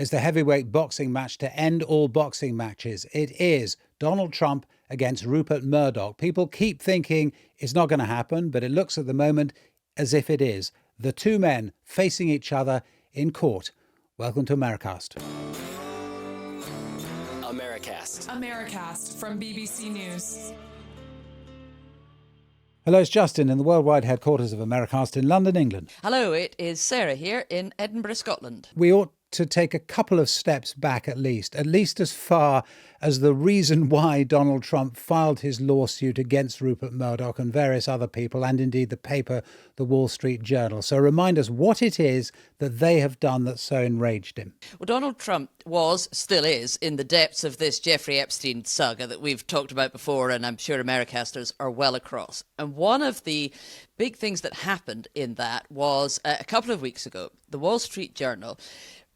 It's the heavyweight boxing match to end all boxing matches. It is Donald Trump against Rupert Murdoch. People keep thinking it's not going to happen, but it looks at the moment as if it is. The two men facing each other in court. Welcome to Americast. Americast from BBC News. Hello, it's Justin in the worldwide headquarters of Americast in London, England. Hello, it is Sarah here in Edinburgh, Scotland. We ought to take a couple of steps back at least as far as the reason why Donald Trump filed his lawsuit against Rupert Murdoch and various other people, and indeed the paper, the Wall Street Journal. So remind us what it is that they have done that so enraged him. Well, Donald Trump still is, in the depths of this Jeffrey Epstein saga that we've talked about before, and I'm sure Americasters are well across. And one of the big things that happened in that was a couple of weeks ago, the Wall Street Journal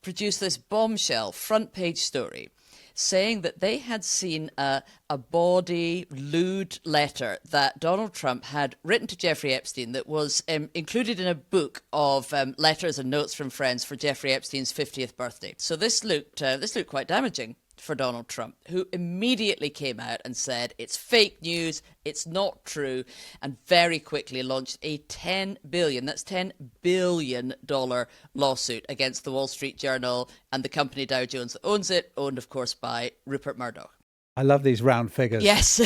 produced this bombshell front page story saying that they had seen a bawdy, lewd letter that Donald Trump had written to Jeffrey Epstein that was included in a book of letters and notes from friends for Jeffrey Epstein's 50th birthday. So this looked quite damaging for Donald Trump, who immediately came out and said it's fake news, it's not true, and very quickly launched a $10 billion lawsuit against the Wall Street Journal and the company Dow Jones that owns it, owned, of course, by Rupert Murdoch. I love these round figures. Yes.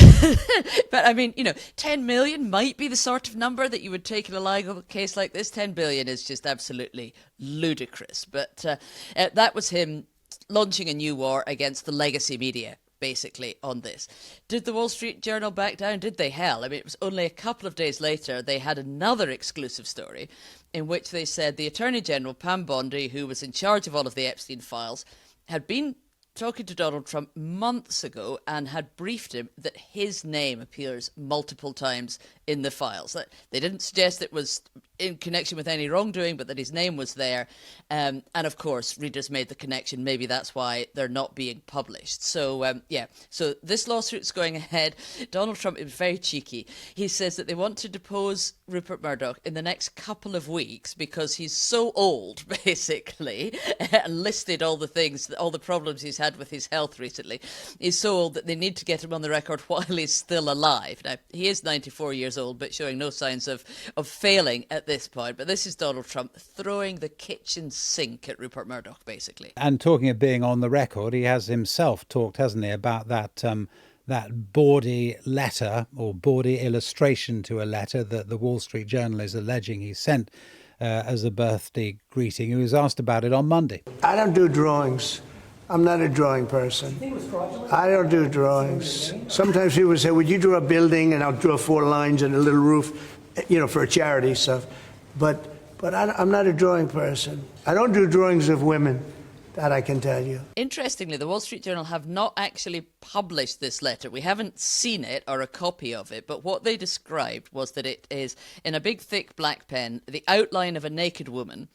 But I mean, 10 million might be the sort of number that you would take in a legal case like this. 10 billion is just absolutely ludicrous. But that was him launching a new war against the legacy media, basically, on this. Did the Wall Street Journal back down? Did they? Hell, I mean, it was only a couple of days later they had another exclusive story in which they said the Attorney General, Pam Bondi, who was in charge of all of the Epstein files, had been talking to Donald Trump months ago and had briefed him that his name appears multiple times in the files. They didn't suggest it was in connection with any wrongdoing, but that his name was there. And of course, readers made the connection. Maybe that's why they're not being published. So, so this lawsuit's going ahead. Donald Trump is very cheeky. He says that they want to depose Rupert Murdoch in the next couple of weeks because he's so old, basically, and listed all the problems he's had with his health recently. He's so old that they need to get him on the record while he's still alive. Now, he is 94 years old, but showing no signs of failing at this point. But this is Donald Trump throwing the kitchen sink at Rupert Murdoch, basically. And talking of being on the record, he has himself talked, hasn't he, about that bawdy letter or bawdy illustration to a letter that the Wall Street Journal is alleging he sent as a birthday greeting. He was asked about it on Monday. I don't do drawings. I'm not a drawing person. I don't do drawings. Sometimes people say, would you draw a building? And I'll draw 4 lines and a little roof, for a charity stuff. But I'm not a drawing person. I don't do drawings of women. That I can tell you. Interestingly, the Wall Street Journal have not actually published this letter. We haven't seen it or a copy of it, but what they described was that it is in a big, thick black pen, the outline of a naked woman,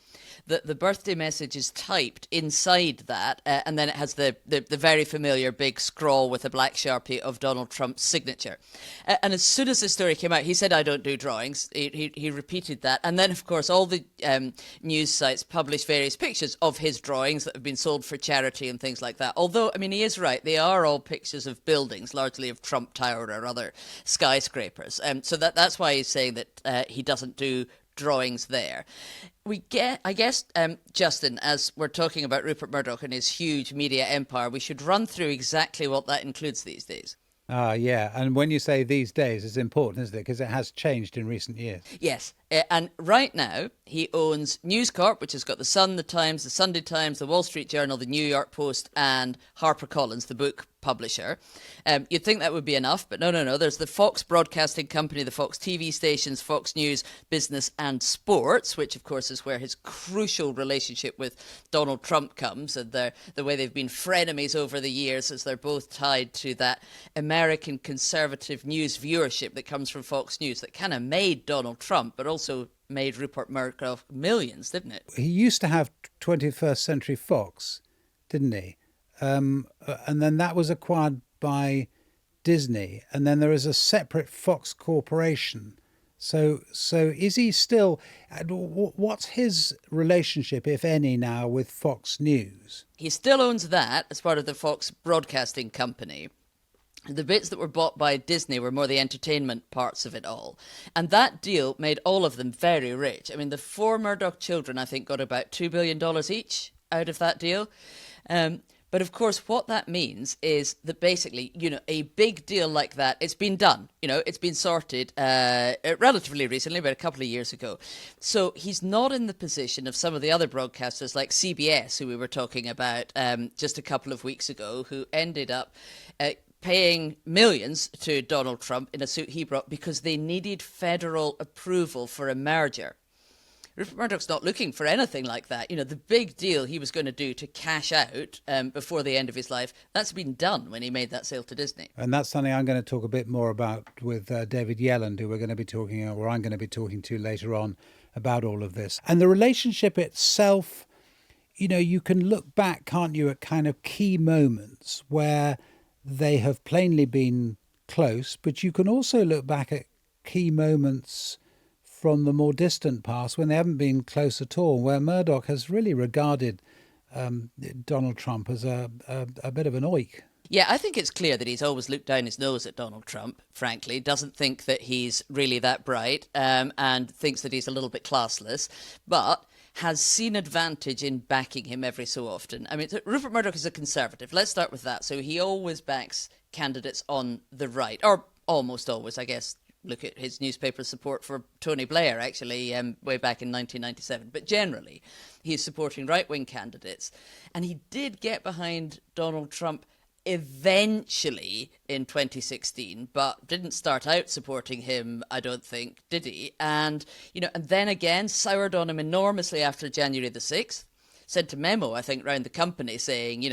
that the birthday message is typed inside that, and then it has the very familiar big scrawl with a black Sharpie of Donald Trump's signature. And as soon as the story came out, he said, I don't do drawings. He repeated that. And then, of course, all the news sites published various pictures of his drawings that have been sold for charity and things like that. Although, I mean, he is right. They are all pictures of buildings, largely of Trump Tower or other skyscrapers. So that's why he's saying that he doesn't do drawings there. I guess, Justin, as we're talking about Rupert Murdoch and his huge media empire, we should run through exactly what that includes these days. Yeah. And when you say these days, it's important, isn't it? Because it has changed in recent years. Yes. And right now, he owns News Corp, which has got The Sun, The Times, The Sunday Times, The Wall Street Journal, The New York Post, and HarperCollins, the book publisher. You'd think that would be enough, but no. There's the Fox Broadcasting Company, the Fox TV stations, Fox News, Business and Sports, which, of course, is where his crucial relationship with Donald Trump comes, and the way they've been frenemies over the years, as they're both tied to that American conservative news viewership that comes from Fox News that kind of made Donald Trump, but also made Rupert Murdoch millions, didn't it? He used to have 21st Century Fox, didn't he? And then that was acquired by Disney. And then there is a separate Fox Corporation. So is he still? What's his relationship, if any, now with Fox News? He still owns that as part of the Fox broadcasting company. The bits that were bought by Disney were more the entertainment parts of it all. And that deal made all of them very rich. I mean, the four Murdoch children, I think, got about $2 billion each out of that deal. But of course, what that means is that basically, a big deal like that, it's been done. It's been sorted relatively recently, about a couple of years ago. So he's not in the position of some of the other broadcasters like CBS, who we were talking about just a couple of weeks ago, who ended up paying millions to Donald Trump in a suit he brought because they needed federal approval for a merger. Rupert Murdoch's not looking for anything like that. The big deal he was going to do to cash out before the end of his life, that's been done when he made that sale to Disney. And that's something I'm going to talk a bit more about with David Yelland, who I'm going to be talking to later on about all of this. And the relationship itself, you can look back, can't you, at kind of key moments where they have plainly been close, but you can also look back at key moments from the more distant past when they haven't been close at all, where Murdoch has really regarded Donald Trump as a bit of an oik. Yeah, I think it's clear that he's always looked down his nose at Donald Trump, frankly, doesn't think that he's really that bright and thinks that he's a little bit classless, but has seen advantage in backing him every so often. I mean, Rupert Murdoch is a conservative. Let's start with that. So he always backs candidates on the right, or almost always, I guess. Look at his newspaper support for Tony Blair, actually, way back in 1997. But generally, he's supporting right-wing candidates. And he did get behind Donald Trump eventually in 2016, but didn't start out supporting him, I don't think, did he? And, and then again, soured on him enormously after January the 6th. Sent a memo, I think, round the company saying,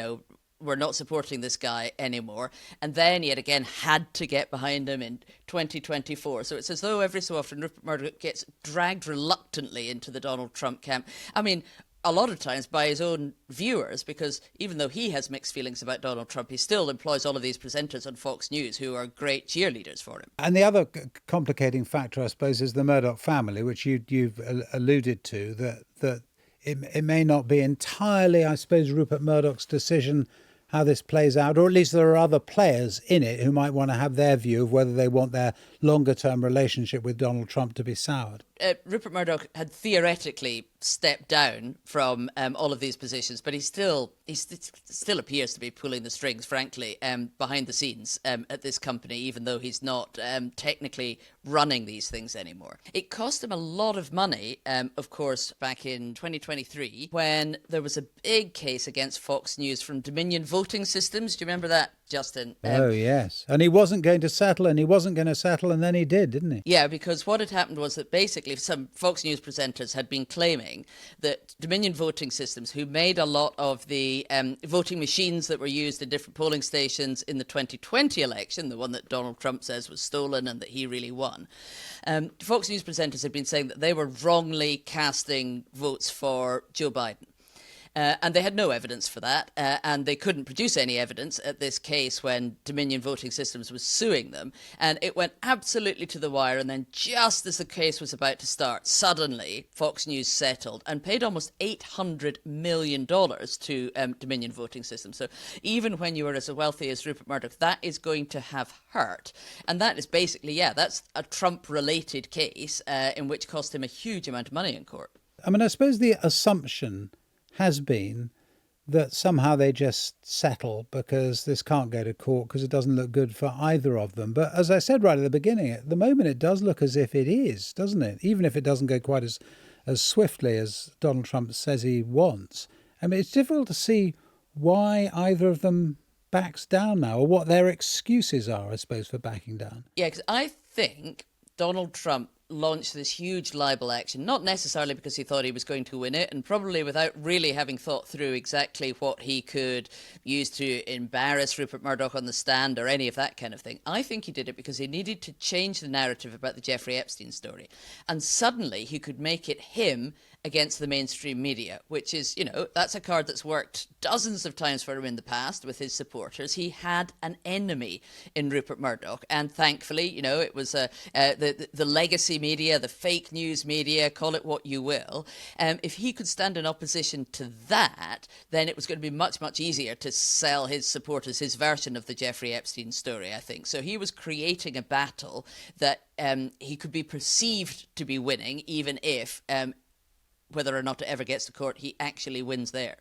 we're not supporting this guy anymore. And then yet again had to get behind him in 2024. So it's as though every so often Rupert Murdoch gets dragged reluctantly into the Donald Trump camp. I mean, a lot of times by his own viewers, because even though he has mixed feelings about Donald Trump, he still employs all of these presenters on Fox News who are great cheerleaders for him. And the other complicating factor, I suppose, is the Murdoch family, which you've alluded to, that it may not be entirely, I suppose, Rupert Murdoch's decision how this plays out, or at least there are other players in it who might want to have their view of whether they want their longer-term relationship with Donald Trump to be soured. Rupert Murdoch had theoretically stepped down from all of these positions, but he still appears to be pulling the strings, frankly, behind the scenes at this company, even though he's not technically running these things anymore. It cost him a lot of money, of course, back in 2023, when there was a big case against Fox News from Dominion Voting Systems. Do you remember that, Justin? Oh, yes. And he wasn't going to settle, and then he did, didn't he? Yeah, because what had happened was that basically some Fox News presenters had been claiming that Dominion Voting Systems, who made a lot of the voting machines that were used in different polling stations in the 2020 election, the one that Donald Trump says was stolen and that he really won, Fox News presenters had been saying that they were wrongly casting votes for Joe Biden. And they had no evidence for that, and they couldn't produce any evidence at this case when Dominion Voting Systems was suing them. And it went absolutely to the wire, and then just as the case was about to start, suddenly Fox News settled and paid almost $800 million to Dominion Voting Systems. So even when you are as wealthy as Rupert Murdoch, that is going to have hurt. And that is basically, that's a Trump-related case in which cost him a huge amount of money in court. I mean, I suppose the assumption has been that somehow they just settle because this can't go to court because it doesn't look good for either of them. But as I said right at the beginning, at the moment it does look as if it is, doesn't it? Even if it doesn't go quite as swiftly as Donald Trump says he wants. I mean, it's difficult to see why either of them backs down now, or what their excuses are, I suppose, for backing down. Yeah, because I think Donald Trump launched this huge libel action, not necessarily because he thought he was going to win it, and probably without really having thought through exactly what he could use to embarrass Rupert Murdoch on the stand or any of that kind of thing. I think he did it because he needed to change the narrative about the Jeffrey Epstein story. And suddenly he could make it him against the mainstream media, which is, that's a card that's worked dozens of times for him in the past with his supporters. He had an enemy in Rupert Murdoch, and thankfully, it was the legacy media, the fake news media, call it what you will. If he could stand in opposition to that, then it was going to be much, much easier to sell his supporters his version of the Jeffrey Epstein story, I think. So he was creating a battle that he could be perceived to be winning, even if, whether or not it ever gets to court, he actually wins there.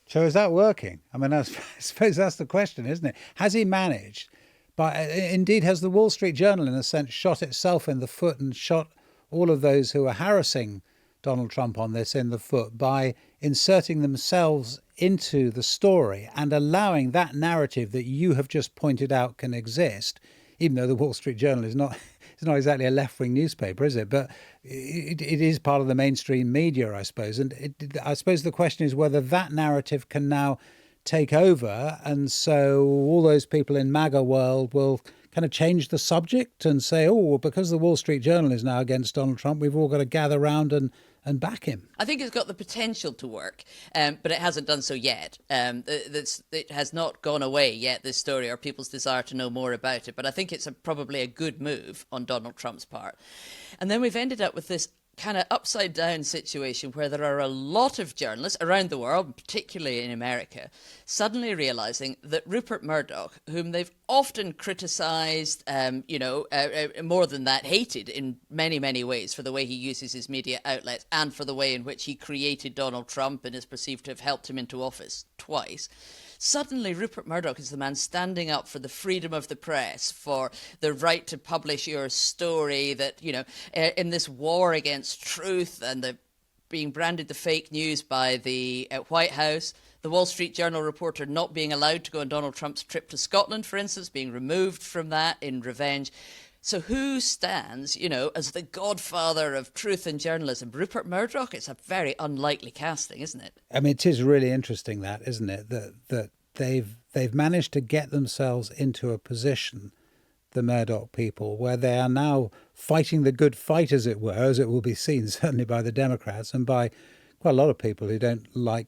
So is that working? I mean, I suppose that's the question, isn't it? Has he managed? But indeed, has the Wall Street Journal, in a sense, shot itself in the foot and shot all of those who are harassing Donald Trump on this in the foot by inserting themselves into the story and allowing that narrative that you have just pointed out can exist, even though the Wall Street Journal is not exactly a left-wing newspaper, is it? But it is part of the mainstream media, I suppose. And I suppose the question is whether that narrative can now take over. And so all those people in MAGA world will kind of change the subject and say, oh, well, because the Wall Street Journal is now against Donald Trump, we've all got to gather round and back him. I think it's got the potential to work, but it hasn't done so yet. It has not gone away yet, this story, or people's desire to know more about it. But I think it's probably a good move on Donald Trump's part. And then we've ended up with this kind of upside down situation where there are a lot of journalists around the world, particularly in America, suddenly realizing that Rupert Murdoch, whom they've often criticized, more than that, hated in many, many ways for the way he uses his media outlets and for the way in which he created Donald Trump and is perceived to have helped him into office twice. Suddenly, Rupert Murdoch is the man standing up for the freedom of the press, for the right to publish your story, that, in this war against truth and the being branded the fake news by the White House, the Wall Street Journal reporter not being allowed to go on Donald Trump's trip to Scotland, for instance, being removed from that in revenge. So who stands, as the godfather of truth and journalism? Rupert Murdoch? It's a very unlikely casting, isn't it? I mean, it is really interesting that, isn't it? That they've managed to get themselves into a position, the Murdoch people, where they are now fighting the good fight, as it were, as it will be seen certainly by the Democrats and by quite a lot of people who don't like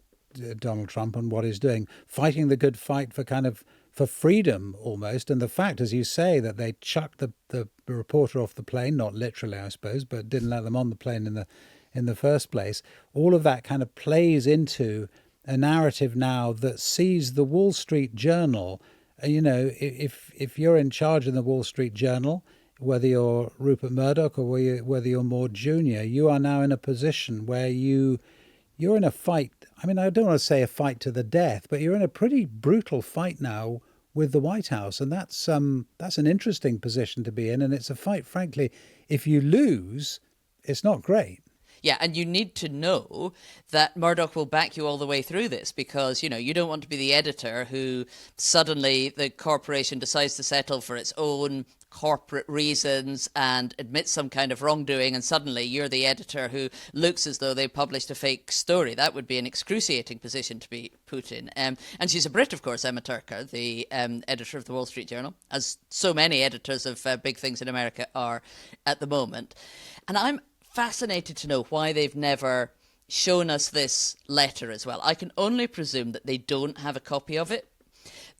Donald Trump and what he's doing, fighting the good fight for freedom almost. And the fact, as you say, that they chucked the reporter off the plane, not literally, I suppose, but didn't let them on the plane in the first place. All of that kind of plays into a narrative now that sees the Wall Street Journal, if you're in charge in the Wall Street Journal, whether you're Rupert Murdoch or whether you're more junior, you are now in a position where you're in a fight. I mean, I don't want to say a fight to the death, but you're in a pretty brutal fight now with the White House. And that's an interesting position to be in. And it's a fight, frankly, if you lose, it's not great. Yeah, and you need to know that Murdoch will back you all the way through this because, you don't want to be the editor who suddenly the corporation decides to settle for its own corporate reasons and admits some kind of wrongdoing, and suddenly you're the editor who looks as though they published a fake story. That would be an excruciating position to be put in. And she's a Brit, of course, Emma Turker, the editor of the Wall Street Journal, as so many editors of big things in America are at the moment. And I'm fascinated to know why they've never shown us this letter as well. I can only presume that they don't have a copy of it,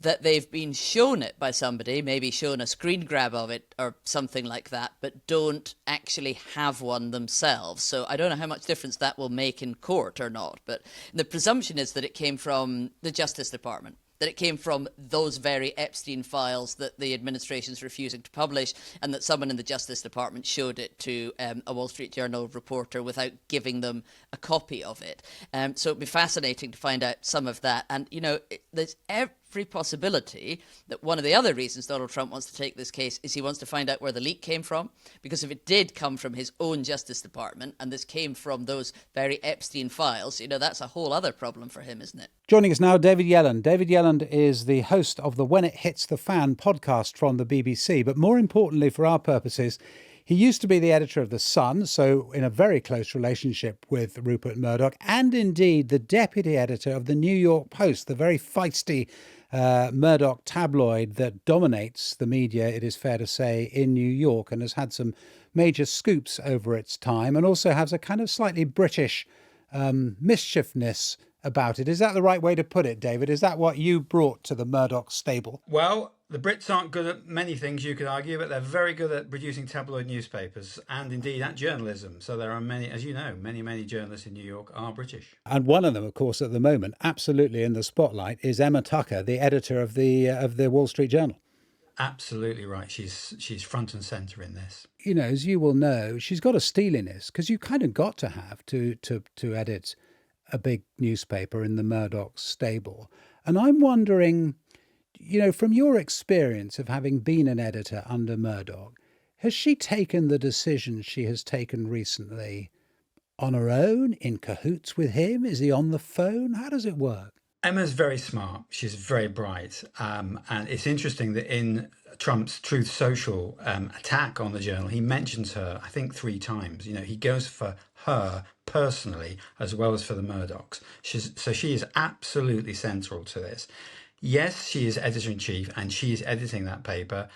that they've been shown it by somebody, maybe shown a screen grab of it or something like that, but don't actually have one themselves. So I don't know how much difference that will make in court or not, but the presumption is that it came from the Justice Department, that it came from those very Epstein files that the administration's refusing to publish, and that someone in the Justice Department showed it to a Wall Street Journal reporter without giving them a copy of it. So it'd be fascinating to find out some of that. And, there's every possibility that one of the other reasons Donald Trump wants to take this case is he wants to find out where the leak came from. Because if it did come from his own Justice Department and this came from those very Epstein files, that's a whole other problem for him, isn't it? Joining us now, David Yelland. David Yelland is the host of the When It Hits the Fan podcast from the BBC. But more importantly, for our purposes, he used to be the editor of The Sun, so in a very close relationship with Rupert Murdoch, and indeed the deputy editor of the New York Post, the very feisty Murdoch tabloid that dominates the media, it is fair to say, in New York, and has had some major scoops over its time and also has a kind of slightly British mischiefness about it. Is that the right way to put it, David? Is that what you brought to the Murdoch stable? Well, the Brits aren't good at many things, you could argue, but they're very good at producing tabloid newspapers and indeed at journalism. So there are many, as you know, many journalists in New York are British. And one of them, of course, at the moment, absolutely in the spotlight, is Emma Tucker, the editor of the Wall Street Journal. Absolutely right. She's front and centre in this. You know, as you will know, she's got a steeliness because you kind of got to have to edit a big newspaper in the Murdoch stable. And I'm wondering, you know, from your experience of having been an editor under Murdoch, has she taken the decision she has taken recently on her own, in cahoots with him? Is he on the phone? How does it work? Emma's very smart. She's very bright. And it's interesting that in Trump's Truth Social attack on the Journal, he mentions her, I think, 3 times. You know, he goes for her personally as well as for the Murdochs. So she is absolutely central to this. Yes, she is editor-in-chief and she is editing that paper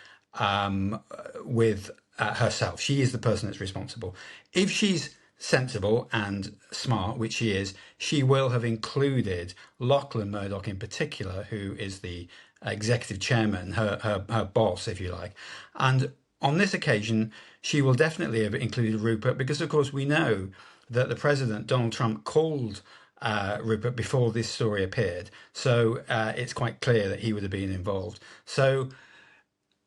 with herself. She is the person that's responsible. If she's sensible and smart, which she is, she will have included Lachlan Murdoch in particular, who is the executive chairman, her boss, if you like. And on this occasion, she will definitely have included Rupert because, of course, we know that the president, Donald Trump, called Rupert before this story appeared. So it's quite clear that he would have been involved. So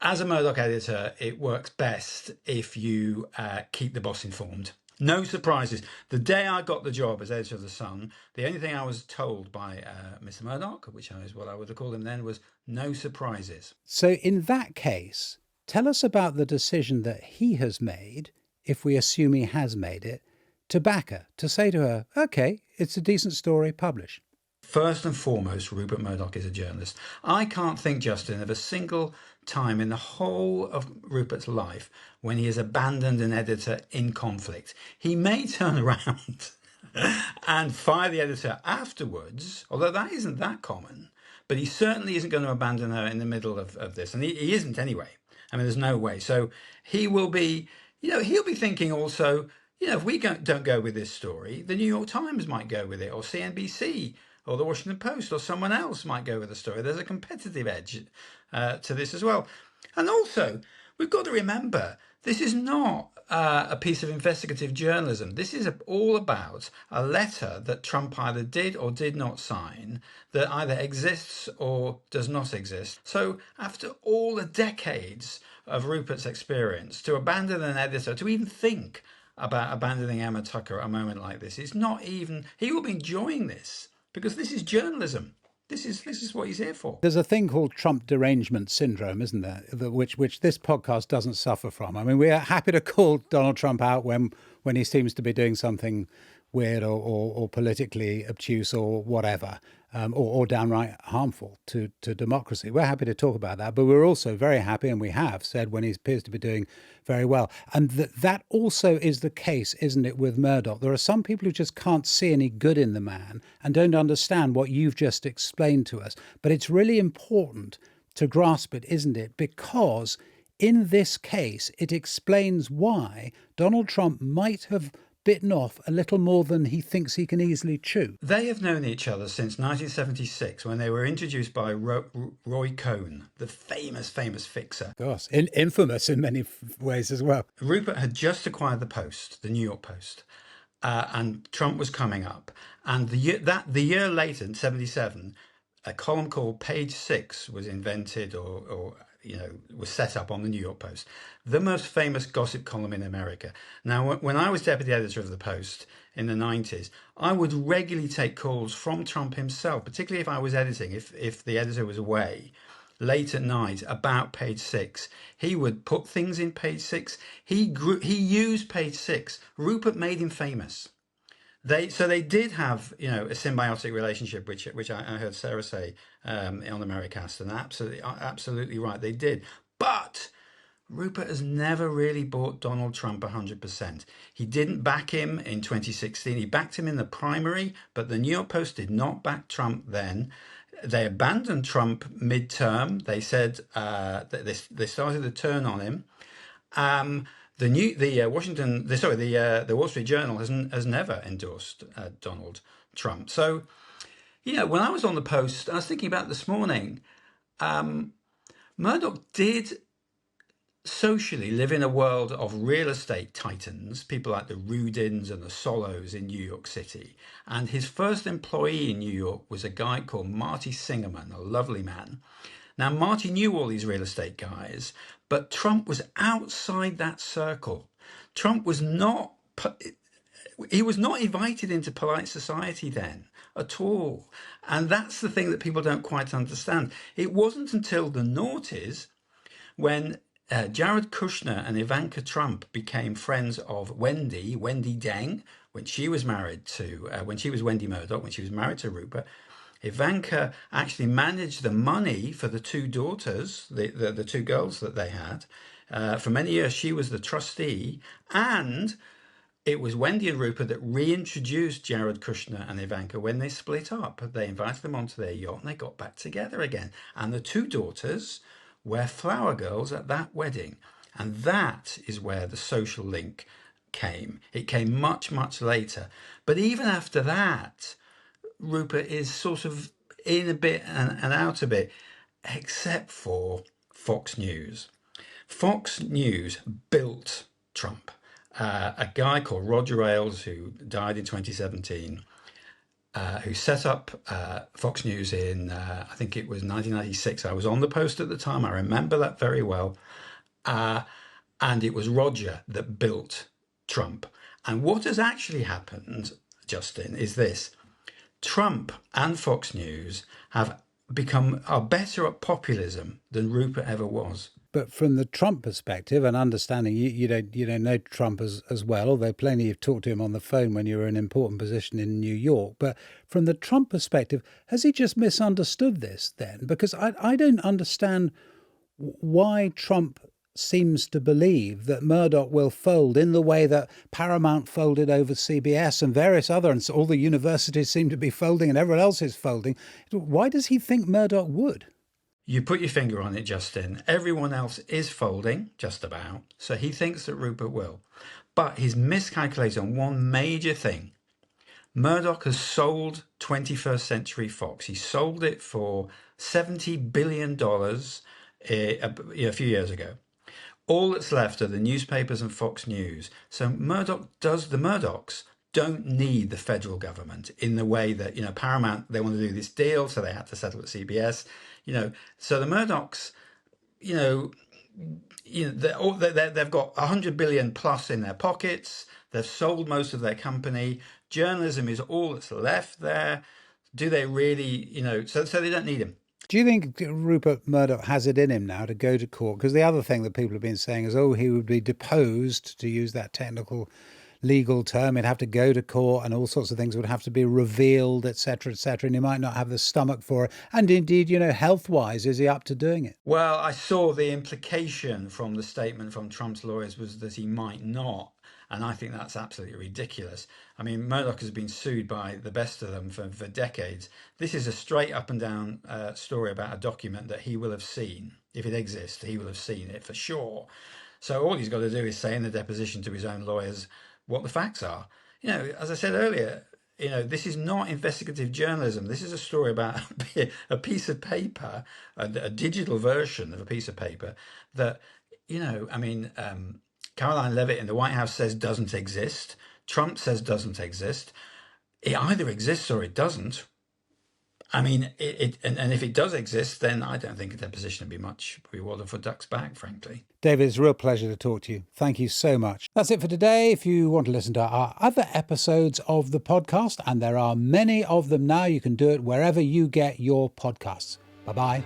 as a Murdoch editor, it works best if you keep the boss informed. No surprises. The day I got the job as editor of The Sun, the only thing I was told by Mr. Murdoch, which is what I would have called him then, was no surprises. So in that case, tell us about the decision that he has made, if we assume he has made it, to back her, to say to her, OK, it's a decent story, publish. First and foremost, Rupert Murdoch is a journalist. I can't think, Justin, of a single time in the whole of Rupert's life when he has abandoned an editor in conflict. He may turn around and fire the editor afterwards, although that isn't that common, but he certainly isn't going to abandon her in the middle of this. And he isn't anyway. I mean, there's no way. So he will be, he'll be thinking also, if we don't go with this story, the New York Times might go with it, or CNBC, or the Washington Post, or someone else might go with the story. There's a competitive edge to this as well. And also, we've got to remember, this is not a piece of investigative journalism. This is all about a letter that Trump either did or did not sign that either exists or does not exist. So after all the decades of Rupert's experience, to abandon an editor, to even think about abandoning Emma Tucker at a moment like this, it's not even, he will be enjoying this because this is journalism. This is what he's here for. There's a thing called Trump derangement syndrome, isn't there? Which this podcast doesn't suffer from. I mean, we're happy to call Donald Trump out when he seems to be doing something weird or politically obtuse or whatever, or downright harmful to democracy. We're happy to talk about that, but we're also very happy, and we have said when he appears to be doing very well. And that also is the case, isn't it, with Murdoch? There are some people who just can't see any good in the man and don't understand what you've just explained to us. But it's really important to grasp it, isn't it? Because in this case, it explains why Donald Trump might have bitten off a little more than he thinks he can easily chew. They have known each other since 1976 when they were introduced by Roy Cohn, the famous fixer. Of course, infamous in many ways as well. Rupert had just acquired the Post, the New York Post, and Trump was coming up. And the year later, in 77, a column called Page 6 was invented or was set up on the New York Post, the most famous gossip column in America. Now, when I was deputy editor of the Post in the 90s, I would regularly take calls from Trump himself, particularly if I was editing, if the editor was away, late at night about Page 6. He would put things in Page 6. He used Page 6. Rupert made him famous. They did have a symbiotic relationship, which I heard Sarah say on Americast, and absolutely right, they did. But Rupert has never really bought Donald Trump 100%. He didn't back him in 2016. He backed him in the primary, but the New York Post did not back Trump then. They abandoned Trump midterm. They said that they started to turn on him. the Wall Street Journal has never endorsed Donald Trump. So, when I was on the Post, I was thinking about this morning. Murdoch did socially live in a world of real estate titans, people like the Rudins and the Solos in New York City. And his first employee in New York was a guy called Marty Singerman, a lovely man. Now, Marty knew all these real estate guys, but Trump was outside that circle. Trump was not invited into polite society then at all. And that's the thing that people don't quite understand. It wasn't until the noughties when Jared Kushner and Ivanka Trump became friends of Wendy Deng, when she was married to, when she was Wendy Murdoch, when she was married to Rupert. Ivanka actually managed the money for the two daughters, the two girls that they had. For many years, she was the trustee. And it was Wendy and Rupert that reintroduced Jared Kushner and Ivanka when they split up. They invited them onto their yacht and they got back together again. And the two daughters were flower girls at that wedding. And that is where the social link came. It came much, much later. But even after that, Rupert is sort of in a bit and out a bit, except for Fox News. Fox News built Trump. A guy called Roger Ailes, who died in 2017, who set up Fox News in, I think it was 1996. I was on the Post at the time. I remember that very well. And it was Roger that built Trump. And what has actually happened, Justin, is this. Trump and Fox News are better at populism than Rupert ever was. But from the Trump perspective and understanding, you don't know Trump as well, although plainly you've talked to him on the phone when you were in an important position in New York. But from the Trump perspective, has he just misunderstood this then? Because I don't understand why Trump seems to believe that Murdoch will fold in the way that Paramount folded over CBS and various other, and all the universities seem to be folding and everyone else is folding. Why does he think Murdoch would? You put your finger on it, Justin. Everyone else is folding, just about. So he thinks that Rupert will. But he's miscalculated on one major thing. Murdoch has sold 21st Century Fox. He sold it for $70 billion a few years ago. All that's left are the newspapers and Fox News. So the Murdochs don't need the federal government in the way that, Paramount, they want to do this deal, so they had to settle at CBS. So the Murdochs, they've got 100 billion plus in their pockets. They've sold most of their company. Journalism is all that's left there. Do they really, so they don't need him. Do you think Rupert Murdoch has it in him now to go to court? Because the other thing that people have been saying is, he would be deposed, to use that technical legal term. He'd have to go to court and all sorts of things would have to be revealed, etc., and he might not have the stomach for it. And indeed, health-wise, is he up to doing it? Well, I saw the implication from the statement from Trump's lawyers was that he might not. And I think that's absolutely ridiculous. I mean, Murdoch has been sued by the best of them for decades. This is a straight up and down story about a document that he will have seen. If it exists, he will have seen it for sure. So all he's got to do is say in the deposition to his own lawyers what the facts are. As I said earlier, this is not investigative journalism. This is a story about a piece of paper, a digital version of a piece of paper that, Caroline Leavitt in the White House says doesn't exist. Trump says doesn't exist. It either exists or it doesn't. I mean, and if it does exist, then I don't think a deposition would be much water for duck's back, frankly. David, it's a real pleasure to talk to you. Thank you so much. That's it for today. If you want to listen to our other episodes of the podcast, and there are many of them now, you can do it wherever you get your podcasts. Bye-bye.